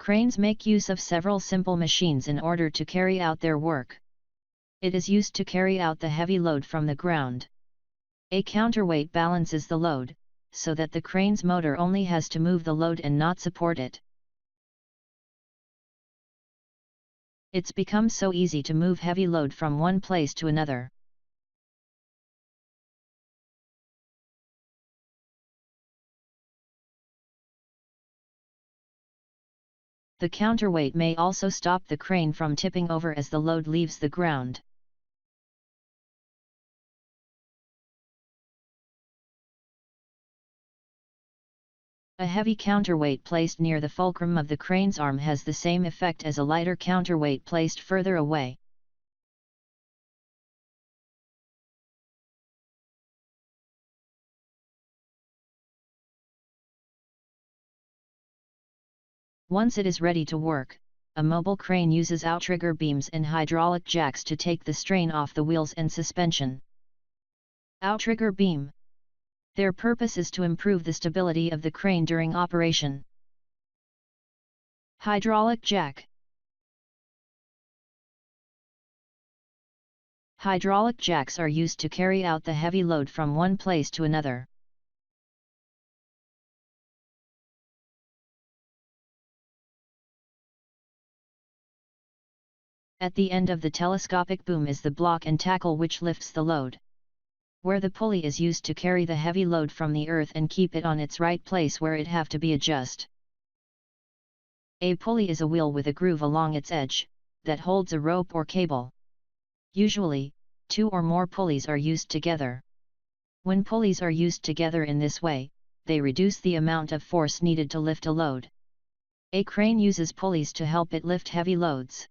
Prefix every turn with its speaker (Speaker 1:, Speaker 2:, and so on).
Speaker 1: Cranes make use of several simple machines in order to carry out their work. It is used to carry out the heavy load from the ground. A counterweight balances the load, so that the crane's motor only has to move the load and not support it. It's become so easy to move heavy load from one place to another. The counterweight may also stop the crane from tipping over as the load leaves the ground. A heavy counterweight placed near the fulcrum of the crane's arm has the same effect as a lighter counterweight placed further away. Once it is ready to work, a mobile crane uses outrigger beams and hydraulic jacks to take the strain off the wheels and suspension. Outrigger beam. Their purpose is to improve the stability of the crane during operation. Hydraulic jack. Hydraulic jacks are used to carry out the heavy load from one place to another. At the end of the telescopic boom is the block and tackle which lifts the load, where the pulley is used to carry the heavy load from the earth and keep it on its right place where it have to be adjusted. A pulley is a wheel with a groove along its edge, that holds a rope or cable. Usually, 2 or more pulleys are used together. When pulleys are used together in this way, they reduce the amount of force needed to lift a load. A crane uses pulleys to help it lift heavy loads.